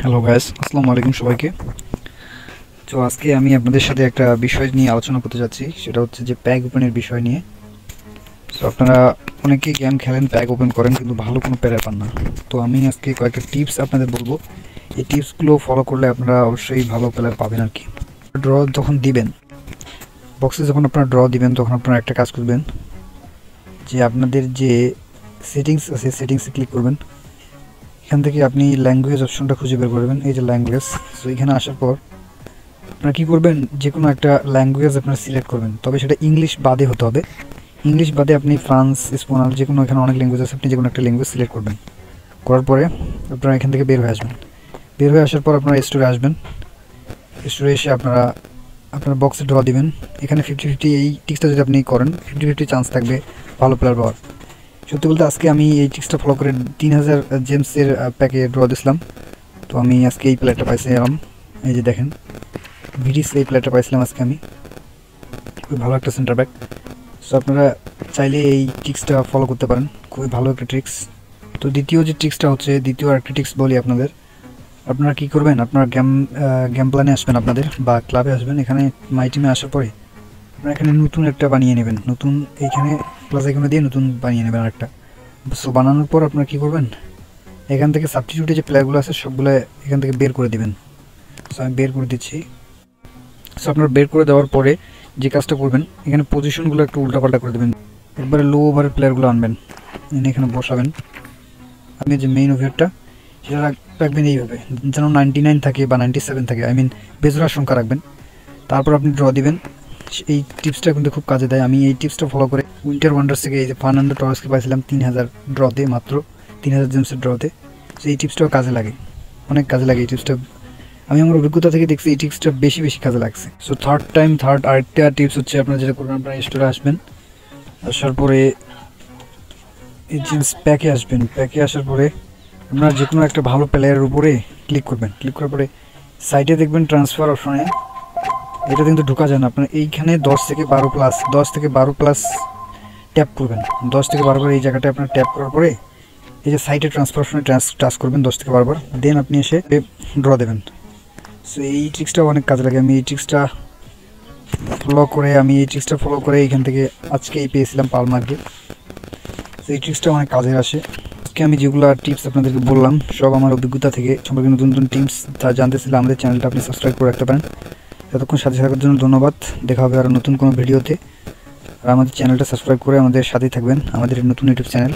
Hello guys, আসসালামু আলাইকুম সবাইকে। তো আজকে আমি আপনাদের সাথে একটা বিষয় নিয়ে আলোচনা করতে যাচ্ছি, সেটা হচ্ছে যে প্যাক ওপেনের বিষয় নিয়ে। তো আপনারা অনেকেই গেম খেলেন, প্যাক ওপেন করেন, কিন্তু ভালো কোনো প্লেয়ার পান না। তো আমি আজকে কয়েকটা টিপস আপনাদের বলবো। এই টিপসগুলো ফলো করলে আপনারা অবশ্যই ভালো প্লেয়ার পাবেন আর কি। ড্র যখন দিবেন, বক্সে যখন আপনারা ড্র দিবেন, তখন আপনারা একটা কাজ করবেন যে আপনাদের যে সেটিংস আছে, সেটিংসে ক্লিক করবেন। এখান থেকে আপনি ল্যাঙ্গুয়েজ অপশনটা খুঁজে বের করবেন, এই যে ল্যাঙ্গুয়েজ। সো এখানে আসার পর আপনারা কী করবেন, যে কোনো একটা ল্যাঙ্গুয়েজ আপনারা সিলেক্ট করবেন, তবে সেটা ইংলিশ বাদে হতে হবে। ইংলিশ বাদে আপনি ফ্রান্স, স্পেনাল, যে কোনো, এখানে অনেক ল্যাঙ্গুয়েজ আছে, আপনি যে কোনো একটা ল্যাঙ্গুয়েজ সিলেক্ট করবেন। করার পরে আপনারা এখান থেকে বের হয়ে আসবেন। বের হয়ে আসার পর আপনারা স্টোরে আসবেন। স্টোরে এসে আপনারা আপনার বক্সে ড্র দিবেন। এখানে 50-50 এই টিক্সটা যদি আপনি করেন, 50-50 চান্স থাকবে ভালো প্লেয়ার পাওয়ার। সত্যি বলতে আজকে আমি এই টিক্সটা ফলো করে 3000 জেমসের প্যাকে ড্র দিয়েছিলাম। তো আমি আজকে এই প্লেয়ারটা পাইছিলাম, এই যে দেখেন ভিডিস, এই প্লেয়ারটা পাইছিলাম আজকে আমি। খুবই ভালো একটা সেন্টার ব্যাক। সো আপনারা চাইলে এই ট্রিক্সটা ফলো করতে পারেন, খুবই ভালো একটা ট্রিক্স। তো দ্বিতীয় যে ট্রিক্সটা হচ্ছে, দ্বিতীয় আরেকটা ট্রিক্স বলি আপনাদের। আপনারা কী করবেন, আপনারা গেম প্ল্যানে আসবেন আপনাদের, বা ক্লাবে আসবেন। এখানে মাই টিমে আসার পরে আপনারা এখানে নতুন একটা বানিয়ে নেবেন, নতুন এইখানে প্লাস এখানে দিয়ে নতুন বানিয়ে নেবেন আরেকটা। সো বানানোর পর আপনারা কী করবেন, এখান থেকে সাবস্টিটিউটে যে প্লেয়ারগুলো আছে সবগুলো এখান থেকে বের করে দেবেন। সো আমি বের করে দিচ্ছি। সো আপনারা বের করে দেওয়ার পরে যে কাজটা করবেন, এখানে পজিশনগুলো একটু উল্টাপাল্টা করে দেবেন। একবারে লো ওভারের প্লেয়ারগুলো আনবেন, এখানে বসাবেন। আপনি যে মেইন ওভারটা সেটা রাখবেন এইভাবে, যেন 99 থাকে বা 97 থাকে, বেজোড়ার সংখ্যা রাখবেন। তারপর আপনি ড্র দিবেন। এই টিপসটা কিন্তু খুব কাজে দেয়। আমি এই টিপসটা ফলো করে উইন্টার ওয়ান্ডার্স থেকে এই যে ফার্নান্ডো টরেসকে পাইছিলাম 3000 ড্রতে, মাত্র 3000 জেমসের ড্রতে। সো এই টিপসটাও কাজে লাগে, অনেক কাজে লাগে এই টিপসটা। আমি আমার অভিজ্ঞতা থেকে দেখছি এই টিপসটা বেশি কাজে লাগছে। সো থার্ড আরেকটা টিপস হচ্ছে, আপনারা যেটা করবেন, আপনারা স্টোরে আসবেন। আসার পরে এই যে প্যাকে আসবেন। প্যাকে আসার পরে আপনারা যে কোনো একটা ভালো প্লেয়ারের উপরে ক্লিক করবেন। ক্লিক করার পরে সাইডে দেখবেন ট্রান্সফার অপশনে, এটা কিন্তু ঢোকা যায় না। আপনার এইখানে 10 থেকে 12 প্লাস ট্যাপ করবেন। 10 থেকে 12 বার এই জায়গাটা আপনার ট্যাপ করার পরে এই যে সাইডে ট্রান্সফার অপশনে টাচ করবেন 10 থেকে 12 বার, দেন আপনি এসে ড্র দেবেন। সো এই ট্রিক্সটাও অনেক কাজে লাগে। আমি এই ট্রিক্সটা ফলো করে এখান থেকে আজকেই পেয়েছিলাম পালমার্কে। সো এই ট্রিক্সটা অনেক কাজে আসে। আজকে আমি যেগুলো টিপস আপনাদেরকে বললাম, সব আমার অভিজ্ঞতা থেকে। সম্পর্কে নতুন নতুন টিপস যা জানতে চাইলে আমাদের চ্যানেলটা আপনি সাবস্ক্রাইব করে রাখতে পারেন। এতক্ষণ সাথে থাকার জন্য ধন্যবাদ। দেখা হবে আরও নতুন কোনো ভিডিওতে। আর আমাদের চ্যানেলটা সাবস্ক্রাইব করে আমাদের সাথেই থাকবেন, আমাদের নতুন ইউটিউব চ্যানেল।